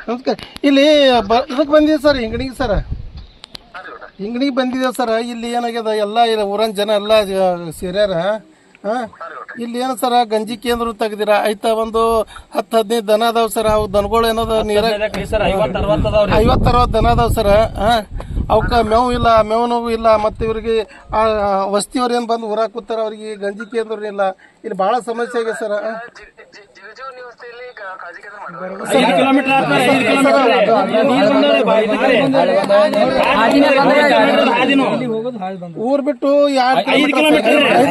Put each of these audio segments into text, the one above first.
ನಮಸ್ಕಾರ. ಇಲ್ಲಿ ಇದಕ್ಕೆ ಬಂದಿದೆ ಸರ್, ಹಿಂಗಣಿಗೆ ಸರ್, ಹಿಂಗಣಿಗೆ ಬಂದಿದೆ ಸರ್. ಇಲ್ಲಿ ಏನಾಗ್ಯದ, ಎಲ್ಲ ಊರನ್ ಜನ ಎಲ್ಲ ಸೇರ್ಯಾರ. ಇಲ್ಲಿ ಏನು ಸರ ಗಂಜಿ ಕೇಂದ್ರ ತೆಗ್ದಿರ ಆಯ್ತಾ, ಒಂದು 10-15 ದನ ಅದಾವ ಸರ್. ಅವು ದನಗಳು ಏನದ ನೀರಾಗ 50-60 ದನ ಅದಾವ ಸರ್. ಅವಕ್ಕೆ ಮೇವು ಇಲ್ಲ, ಮೇವು ಇಲ್ಲ. ಮತ್ತು ಇವ್ರಿಗೆ ವಸ್ತಿಯವ್ರು ಏನು ಬಂದು ಊರಾಗ ಕೂತಾರ, ಅವ್ರಿಗೆ ಗಂಜಿ ಕೇಂದ್ರ ಇಲ್ಲ. ಇಲ್ಲಿ ಭಾಳ ಸಮಸ್ಯೆ ಆಗಿದೆ ಸರ್. ಊರ್ ಬಿಟ್ಟು 5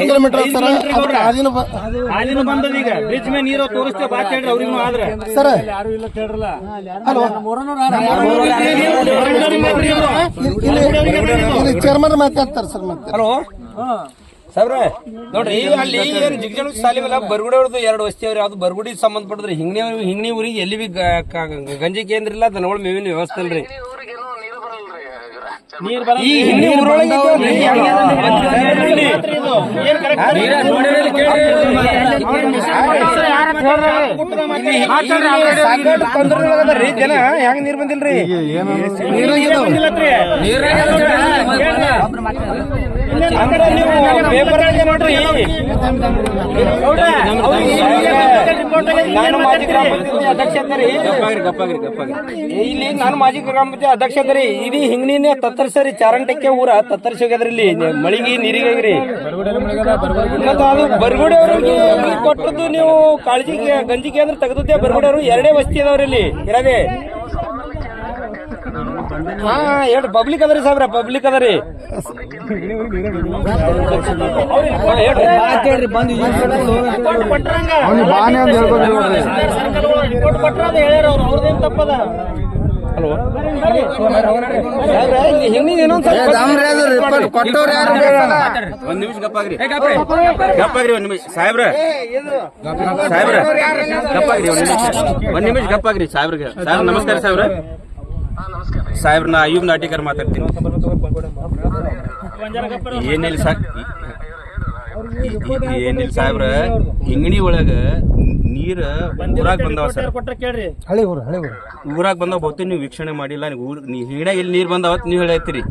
ಕಿಲೋಮೀಟರ್ ಸರ್. ಬ್ರಿಡ್ಜ್ ಮೇಲೆ ನೀರು ತೋರಿಸ್ತೇವೆ ಬಾ ಕೇಳ್ರಿ ಅವ್ರಿಗೂ. ಆದ್ರೆ ಸರ್ ಇಲ್ಲಿ ಚೇರ್ಮನ್ ಮಾತಾಡ್ತಾರೆ ಸರ್. ಮತ್ತೆ ಹಲೋ ಸಾಬ್ರೆ ನೋಡ್ರಿ, ಅಲ್ಲಿ ಏನ್ ಜಿಗಜಣ ಸಾಲಿ ಮೇಲೆ ಬರ್ಗುಡಿ ಅವ್ರದ್ದು 2 ವಸ್ತಿ ಅವ್ರಿ. ಅದು ಬರ್ಗುಡಿ ಸಂಬಂಧಪಟ್ಟದ್ರಿ. ಹಿಂಗಣಿ ಊರಿಗೆ ಎಲ್ಲಿ ಬಿ ಗಂಜಿ ಕೇಂದ್ರ ಇಲ್ಲ, ದನಗಳ ಮೇವಿನ ವ್ಯವಸ್ಥೆ ಇಲ್ರಿ. ಈ ಹಿಂಗಣಿ ಊರೊಳಗೆ ಜನ ಹೆಂಗ್ ನೀರ್ ಬಂದಿಲ್ರಿ. ನೋಡ್ರಿ, ನಾನು ಮಾಜಿ ಗ್ರಾಮ ಪಂಚಾಯತಿ ಅಧ್ಯಕ್ಷ ಇದ್ದೀರಿ. ಇಲ್ಲಿ ನಾನು ಮಾಜಿ ಗ್ರಾಮ ಪಂಚಾಯತಿ ಅಧ್ಯಕ್ಷ ಇದ್ದೀರಿ. ಇಡೀ ಹಿಂಗಣಿನೇ ತತ್ತರಿಸರಿ, ಚಾರಂಟಕ್ಕೆ ಊರ ತತ್ತರಿಸಿ ಹೋಗ್ಯದ್ರಿ. ಇಲ್ಲಿ ಮಳಿಗೆ ನೀರಿಗಾಗ್ರಿ. ಮತ್ತೆ ಅದು ಬರ್ಗುಡಿ ಅವ್ರಿಗೆ ಕೊಟ್ಟದ್ದು ನೀವು ಕಾಳಜಿ ಗಂಜಿ ಕೇಂದ್ರ ತೆಗೆದದ್ದೇ. ಬರ್ಗುಡಿ ಅವರು 2 ವಸ್ತಿ ಅದಾವ್ರಿ ಇಲ್ಲಿ ಇರದೆ. ಹಾ ಹೇಳ್ರಿ, ಪಬ್ಲಿಕ್ ಅದರಿ ಸಾಬ್ರ, ಪಬ್ಲಿಕ್ ಅದರಿ. ಹಲೋ ಹಿಂಗೆ ಇನ್ನೊಂದ್ ನಿಮಿಷ ಗಪ್ಪಾಗ್ರಿ, ಒಂದ್ ನಿಮಿಷ ಸಾಹೇಬ್ರ, ಗಪ್ಪಾಗ್ರಿ ಒಂದ್ ನಿಮಿಷ ಗಪ್ಪಾಗ್ರಿ ಸಾಹೇಬ್ರಿಗೆ. ಸಾಹೇಬ್ರ ನಮಸ್ಕಾರ ಸಾಹೇಬ್ರ. ಸಾಹೇಬ್ರ ನಾ ಅಯ್ಯೂಬ್ ನಾಟಿಕರ್ ಮಾತಾಡ್ತೀನಿ. ಏನಿಲ್ಲ ಸಾಹೇಬ್ರ, ಹಿಂಗಣಿ ಒಳಗ ನೀರ್ ಊರಾಗ ಬಂದಾವ ಸರ್. ಊರಾಗ ಬಂದಾವ ಬಹುತೇಕ ನೀವು ವೀಕ್ಷಣೆ ಮಾಡಿಲ್ಲ. ಹಿಂಗಣ್ಯಾಗ ಇಲ್ಲಿ ನೀರ್ ಬಂದಾವ ನೀವು ಹೇಳತ್ತೀರಿ.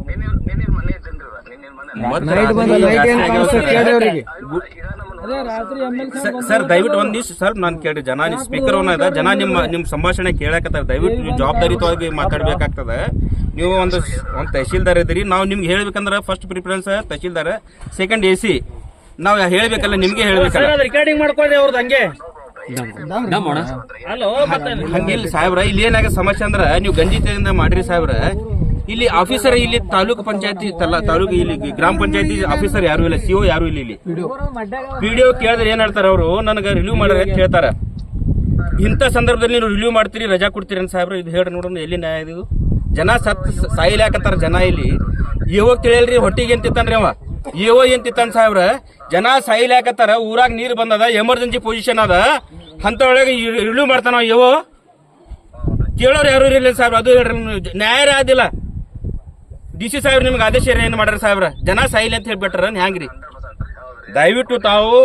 ಸರ್ ದಯವಿಟ್ಟು ಒಂದ್ ನಿಮಿಷ ಸರ್ ನಾನು ಕೇಳ್ರಿ. ಜನ ಸ್ಪೀಕರ್ ಅದ, ಜನ ನಿಮ್ ಸಂಭಾಷಣೆ ಕೇಳಕತ್ತಾರ. ದಯವಿಟ್ಟು ನೀವು ಜವಾಬ್ದಾರಿತವಾಗಿ ಮಾತಾಡ್ಬೇಕಾಗ್ತದ. ನೀವು ಒಂದು ತಹಶೀಲ್ದಾರ್ ಇದ್ದೀರಿ. ನಾವು ನಿಮ್ಗೆ ಹೇಳ್ಬೇಕಂದ್ರ first preference tahsildar, second AC. ನಾವ್ ಹೇಳ್ಬೇಕಲ್ಲ, ನಿಮ್ಗೆ ಹೇಳ್ಬೇಕಲ್ಲ. ರಿಕಾರ್ಡಿಂಗ್ ಮಾಡ್ಕೊಳ್ಳಿ ಅವ್ರದ್ದು. ಹಂಗೆ ಹಂಗಿಲ್ಲ ಸಾಹೇಬ್ರ. ಇಲ್ಲಿ ಏನಾಗ ಸಮಸ್ಯೆ ಅಂದ್ರ, ನೀವು ಗಂಜಿತೆಯಿಂದ ಮಾಡ್ರಿ ಸಾಹೇಬ್ರ. ಇಲ್ಲಿ ಆಫೀಸರ್, ಇಲ್ಲಿ ತಾಲೂಕು ಪಂಚಾಯತಿ ತಾಲೂಕು, ಇಲ್ಲಿ ಗ್ರಾಮ ಪಂಚಾಯತಿ ಆಫೀಸರ್ ಯಾರು ಇಲ್ಲ, CO ಯಾರು ಇಲ್ಲ. ಇಲ್ಲಿ PDO ಕೇಳಿದ್ರೆ ಏನ್ ಹೇಳ್ತಾರ ಅವರು, ನನಗೆ ರಿವ್ಯೂ ಮಾಡ್ರಿ ಅಂತ ಹೇಳ್ತಾರ. ಇಂಥ ಸಂದರ್ಭದಲ್ಲಿ ನೀವು ರಿವ್ಯೂ ಮಾಡ್ತೀರಿ, ರಜಾ ಕೊಡ್ತೀರಿ ಅಂತ ಸಾಹೇಬ್ರ. ಇದು ಹೇಳ್ರಿ ನೋಡೋಣ, ಎಲ್ಲಿ ನ್ಯಾಯ ಇದು? ಜನ ಸಾಯಿಲಾಕತ್ತಾರ. ಜನ ಇಲ್ಲಿ ಏವೋ ತಿಳಿಯಲ್ರಿ, ಹೊಟ್ಟಿಗೆ ಏನ್ ತಿಂತಾನ್ರಿ ಅವ, ಏವೋ ಏನ್ ತಿಂತಾನ ಸಾಹೇಬ್ರ. ಜನ ಸಾಯಿಲಾಕತ್ತಾರ, ಊರಾಗ ನೀರ್ ಬಂದದ, ಎಮರ್ಜೆನ್ಸಿ ಪೊಸಿಷನ್ ಅದ, ಅಂತ ಒಳಗೆ ರಿವ್ಯೂ ಮಾಡ್ತಾನ ಏವೋ. ಕೇಳೋರು ಯಾರು ಇರಲಿಲ್ಲ ಸಾಹೇಬ್ರ. ಅದು ಹೇಳ್ರಿ, ನ್ಯಾಯ ಆದಿಲ್ಲ. DC ಸಾಹೇಬ್ರ ನಿಮ್ಗೆ ಆದೇಶ ಏನ್ ಮಾಡ್ರ ಸಾಹೇಬ್ರ? ಜನ ಸಾಯಿಲಿ ಅಂತ ಹೇಳ್ಬಿಟ್ರ ಹ್ಯಾಂಗ್ರಿ? ದಯವಿಟ್ಟು ತಾವು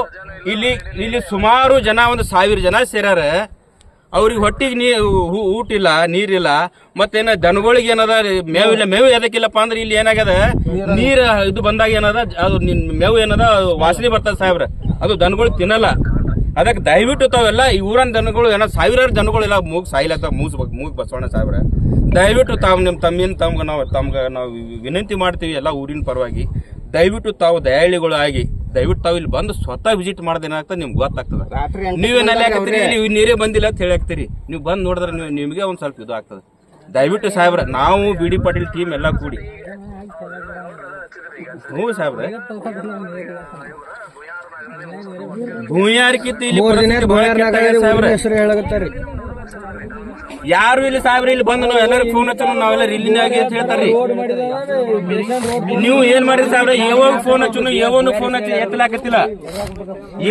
ಇಲ್ಲಿ ಸುಮಾರು ಜನ, 1000 ಜನ ಸೇರ್ಯಾರ. ಅವ್ರಿಗೆ ಹೊಟ್ಟಿಗೆ ಊಟ ಇಲ್ಲ, ನೀರಿಲ್ಲ. ಮತ್ತೇನ ದನಗಳಿಗೆ ಏನದ ಮೇವಿಲ್ಲ. ಮೇವು ಎದಕ್ಕಿಲ್ಲಪ್ಪ ಅಂದ್ರೆ ಇಲ್ಲಿ ಏನಾಗ್ಯದ, ನೀರ್ ಇದು ಬಂದಾಗ ಏನದ, ಅದು ಮೇವು ಏನದ ವಾಸನೆ ಬರ್ತದ ಸಾಹೇಬ್ರ. ಅದು ದನಗಳು ತಿನ್ನಲ್ಲ. ಅದಕ್ಕೆ ದಯವಿಟ್ಟು ತಾವೆಲ್ಲ ಈ ಊರನ್ ದನಗಳು ಏನೋ 1000 ಜನಗಳು ಎಲ್ಲ ಮೂಗ್ ಸಾಯಿಲತ್ತ, ಮೂಗ್ ಬಸವಣ್ಣ ಸಾಹೇಬ್ರ. ದಯವಿಟ್ಟು ತಾವು ನಿಮ್ಮ ತಮ್ಗೆ ನಾವು ವಿನಂತಿ ಮಾಡ್ತೀವಿ ಎಲ್ಲ ಊರಿನ ಪರವಾಗಿ. ದಯವಿಟ್ಟು ತಾವು ದಯಾಳಿಗಳು ಆಗಿ ದಯವಿಟ್ಟು ತಾವು ಇಲ್ಲಿ ಬಂದು ಸ್ವತಃ ವಿಸಿಟ್ ಮಾಡೋದೇನಾಗ್ತದೆ ನಿಮ್ಗೆ ಗೊತ್ತಾಗ್ತದೆ. ನೀವೇನಲ್ಲಿ ಹಾಕತ್ತೀರಿ, ಇಲ್ಲಿ ನೀರೇ ಬಂದಿಲ್ಲ ಅಂತ ಹೇಳಾಕ್ತೀರಿ. ನೀವು ಬಂದು ನೋಡಿದ್ರೆ ನಿಮಗೆ ಒಂದು ಸ್ವಲ್ಪ ಇದು ಆಗ್ತದೆ. ದಯವಿಟ್ಟು ಸಾಹೇಬ್ರ, ನಾವು BD ಪಾಟೀಲ್ ಟೀಮ್ ಎಲ್ಲ ಕೂಡಿ. ಹ್ಞೂ ಸಾಹೇಬ್ರ, ಭೂಯಾರಿಕಿತ್ತು ಇಲ್ಲಿ ಯಾರು ಇಲ್ಲಿ ಸಾಹೇಬ್ರ. ಇಲ್ಲಿ ಬಂದು ನಾವ್ ಎಲ್ಲರೂ ಫೋನ್ ಹಚ್ಚ, ನಾವೆಲ್ಲ ರಿಲೀನಾಗಿ ಅಂತ ಹೇಳ್ತಾರ್ರಿ. ನೀವು ಏನ್ ಮಾಡ್ರಿ ಸಾಹೇಬ್ರ, ಏವೋ ಫೋನ್ ಹಚ್ಚು, ಏವೋನು ಫೋನ್ ಹಚ್ಚಿ ಎತ್ತಲಾಕತ್ತಿಲ್ಲ.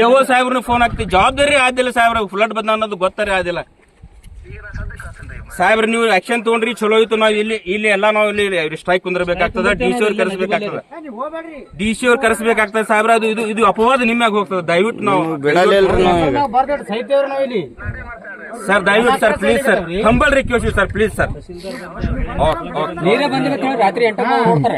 ಏವೋ ಸಾಹೇಬ್ರನ್ನ ಫೋನ್ ಹಾಕ್ತಿ, ಜವಾಬ್ದಾರಿ ಆದಿಲ್ಲ ಸಾಹೇಬ್ರ. ಫ್ಲಡ್ ಬಂದ ಅನ್ನೋದು ಗೊತ್ತಾರಿ ಆದಿಲ್ಲ ಸಾಹೇಬ್ರ. ನೀವು ಆಕ್ಷನ್ ತಗೊಂಡ್ರಿ, ಚಲೋ ಇತ್ತು. ನಾವು ಇಲ್ಲಿ ಎಲ್ಲ ನಾವು ಇಲ್ಲಿ ಸ್ಟ್ರೈಕ್ ಕುಂದಿರ್ಬೇಕಾಗ್ತದ. DC ಅವ್ರು ಕರೆಸ್ಬೇಕಾಗ್ತದೆ ಸಾಹೇಬ್ರ. ಅದು ಇದು ಅಪವಾದ ನಿಮ್ಯಾಗ ಹೋಗ್ತದೆ. ದಯವಿಟ್ಟು ನಾವು ಸರ್ ದಯವಿಟ್ಟು sir please sir humble request sir please sir. ನೀರೇ ಬಂದಿಲ್ಲ ರಾತ್ರಿ 8 ನೋಡ್ತಾರೆ